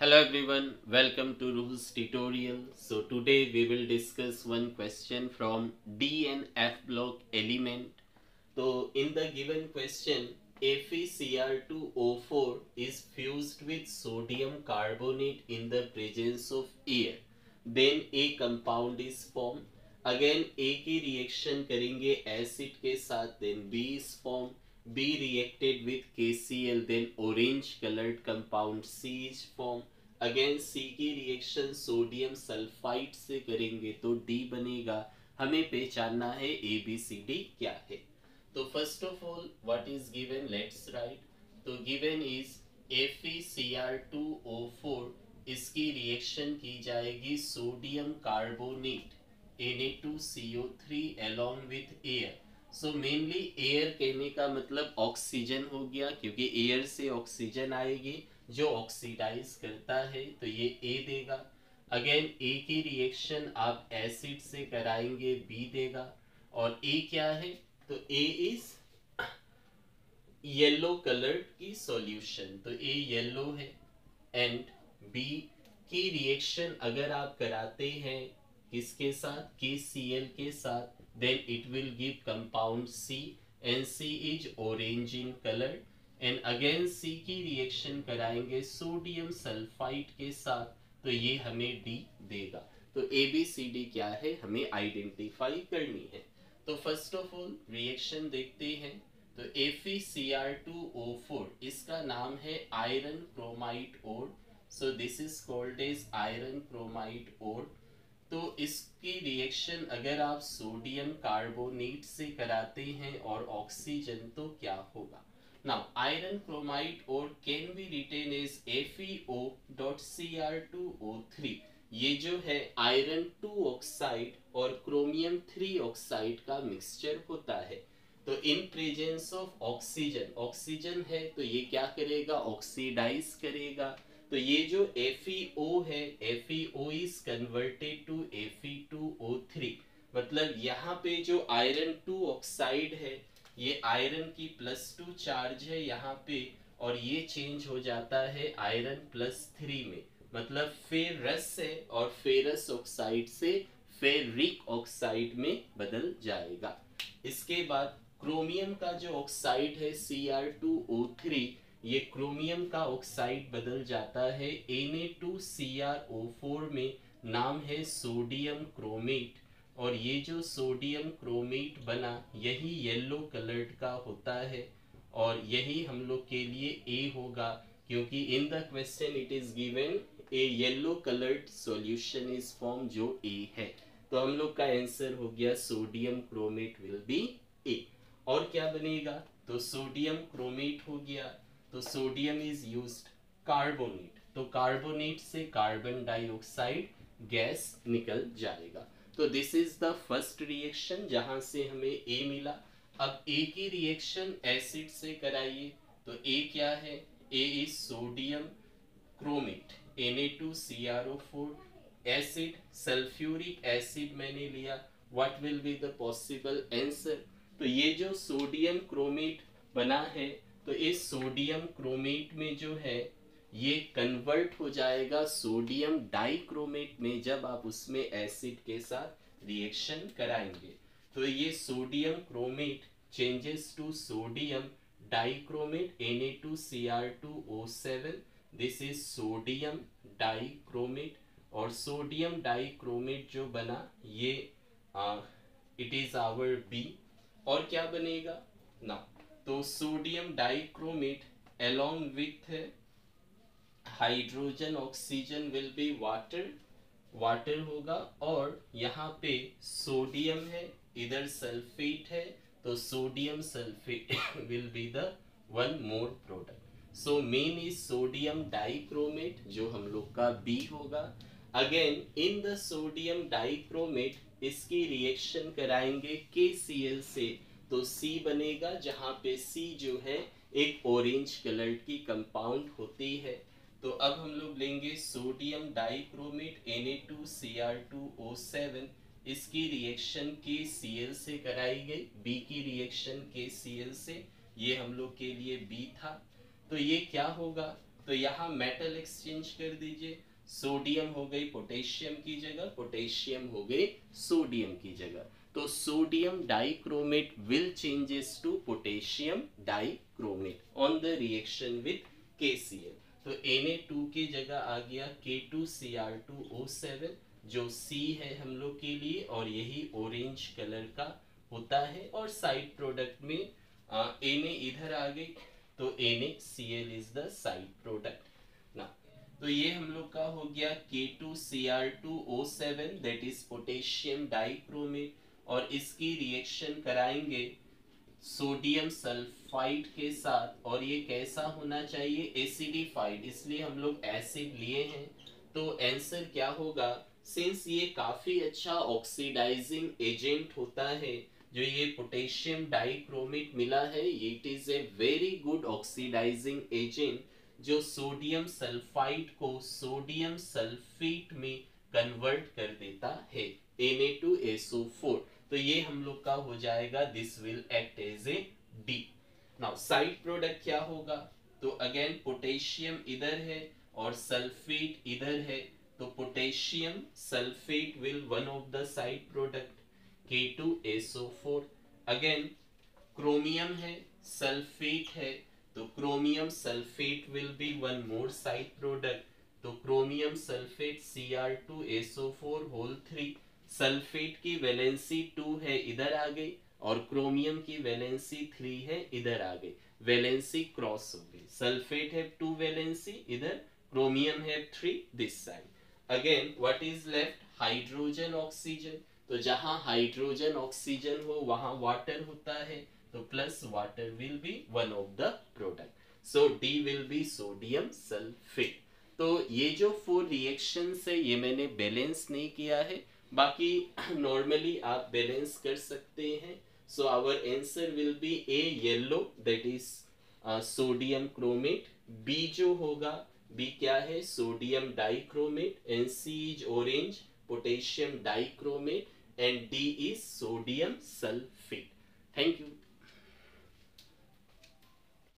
Hello everyone, welcome to Ruh's tutorial. So today we will discuss one question from D and F block element. So in the given question, FeCr2O4 is fused with sodium carbonate in the presence of air. Then a compound is formed. Again A की reaction करेंगे acid के साथ, then B is formed. B reacted with KCl, then orange colored compound C is formed. Again C की reaction sodium sulphide से करेंगे तो D बनेगा. हमें पहचानना है ABCD क्या है. तो first of all what is given, let's write. तो गिवन इज FeCr2O4, इसकी रिएक्शन की जाएगी sodium carbonate Na2CO3 along with air. So mainly air कहने का मतलब ऑक्सीजन हो गया, क्योंकि एयर से ऑक्सीजन आएगी जो ऑक्सीडाइज करता है, तो ये ए देगा. अगेन ए की रिएक्शन आप एसिड से कराएंगे, बी देगा. और ए क्या है, तो ए इज येलो कलर्ड की सॉल्यूशन, तो ए येलो है. एंड बी की रिएक्शन अगर आप कराते हैं किसके साथ, KCl के साथ, then it will give compound C and C is orange in color. and again C की रिएक्शन कराएंगे सोडियम सल्फाइड के साथ, तो ये हमें D देगा. तो ABCD क्या है हमें आइडेंटिफाई करनी है. तो फर्स्ट ऑफ ऑल रिएक्शन देखते हैं. तो FeCr2O4 इसका नाम है iron chromide ore. So this is called as iron chromide ore. तो इसकी रिएक्शन अगर आप सोडियम कार्बोनेट से कराते हैं और ऑक्सीजन, तो क्या होगा. नाउ आयरन क्रोमाइड और can be written as FeO.Cr2O3. ये जो है आयरन 2 ऑक्साइड और क्रोमियम 3 ऑक्साइड का मिक्सचर होता है. तो in presence of oxygen, oxygen है तो ये क्या करेगा, ऑक्सीडाइज करेगा. तो ये जो FeO है, FeO is converted to Fe2O3. मतलब यहाँ पे जो आयरन 2 ऑक्साइड है, ये आयरन की +2 चार्ज है यहाँ पे, और ये चेंज हो जाता है आयरन +3 में. मतलब फेरस से और फेरस ऑक्साइड से फेरिक ऑक्साइड में बदल जाएगा. इसके बाद क्रोमियम का जो ऑक्साइड है Cr2O3, ये क्रोमियम का ऑक्साइड बदल जाता है Na2CrO4 में, नाम है सोडियम क्रोमेट. और ये जो सोडियम क्रोमेट बना यही येलो कलर्ड का होता है, और यही हम लोग के लिए ए होगा, क्योंकि in the question it is given A yellow coloured solution is form, जो ए है. तो हम लोग का आंसर हो गया सोडियम क्रोमेट विल बी ए. और क्या बनेगा, तो सोडियम क्रोमेट हो गया. तो सोडियम इज यूज्ड कार्बोनेट, तो कार्बोनेट से कार्बन डाइऑक्साइड गैस निकल जाएगा. तो this is the first reaction जहां से हमें ए मिला. अब ए की रिएक्शन एसिड से कराइए. तो ए क्या है, A is sodium chromate Na2CrO4. Acid sulphuric acid मैंने लिया. What will be the possible answer. तो ये जो सोडियम क्रोमेट बना है, तो इस सोडियम क्रोमेट में जो है ये कन्वर्ट हो जाएगा सोडियम डाइक्रोमेट में, जब आप उसमें एसिड के साथ रिएक्शन कराएंगे. तो ये sodium chromate changes to sodium dichromate Na2Cr2O7. This is sodium dichromate. और सोडियम डाइक्रोमेट जो बना ये इट इज आवर बी. और क्या बनेगा ना, तो sodium dichromate along with hydrogen oxygen will be water. Water होगा. और यहाँ पे सोडियम है, इधर सल्फेट है, तो sodium sulphate will be the one more product. So main is sodium dichromate, जो हम लोग का बी होगा. Again in the sodium dichromate इसकी रिएक्शन कराएंगे KCl से, तो C बनेगा, जहां पे C जो है एक ऑरेंज कलर की कंपाउंड होती है. तो अब हम लोग लेंगे सोडियम डाइक्रोमेट Na2Cr2O7. इसकी रिएक्शन KCl से कराई गई, B की रिएक्शन KCl से, ये हम लोग के लिए B था. तो ये क्या होगा, तो यहाँ मेटल एक्सचेंज कर दीजिए, सोडियम हो गई पोटेशियम की जगह, पोटेशियम हो गई सोडियम की जगह। तो sodium dichromate will changes to potassium dichromate on the reaction with KCl। तो Na2 की जगह आ गया K2Cr2O7, जो C है हम लोग के लिए, और यही ऑरेंज कलर का होता है। और साइड प्रोडक्ट में Na इधर आ गई, तो NaCl is the side product ना। तो ये हम लोग का हो गया K2Cr2O7 that is potassium dichromate, और इसकी रिएक्शन कराएंगे सोडियम सल्फाइड के साथ। और ये कैसा होना चाहिए, एसिडिफाइड, इसलिए हम लोग एसिड लिए हैं। तो आंसर क्या होगा, सिंस ये काफी अच्छा ऑक्सीडाइजिंग एजेंट होता है, जो ये पोटेशियम डाइक्रोमेट मिला है, it is a very good oxidising agent, जो सोडियम सल्फाइड को सोडियम सल्फेट में कन्वर्ट कर देता है, Na2SO4। तो ये हम लोग का हो जाएगा, this will act as a D. Now side product क्या होगा, तो अगेन पोटेशियम इधर है और सल्फेट इधर है, तो potassium sulphate will one of the side product K2SO4। Again chromium है, सल्फेट है, तो chromium sulphate will be one more side product, तो chromium sulphate Cr2SO4 whole 3। Sulphate की वैलेंसी 2 है, इधर आ गई, और क्रोमियम की वैलेंसी 3 है, इधर आ गई, वैलेंसी क्रॉस हो गई। सल्फेट है 2 वैलेंसी इधर, क्रोमियम है 3 this side. Again what is left, hydrogen oxygen. तो जहां हाइड्रोजन ऑक्सीजन हो वहां वाटर होता है, तो plus water will be one of the product, so D will be sodium sulphate. तो ये जो 4 रिएक्शंस है, ये मैंने बैलेंस नहीं किया है, बाकी नॉर्मली आप बैलेंस कर सकते हैं। So our answer will be A yellow that is sodium chromate, B जो होगा, बी क्या है, sodium dichromate, and C is orange potassium dichromate, and D is sodium sulfate. Thank you.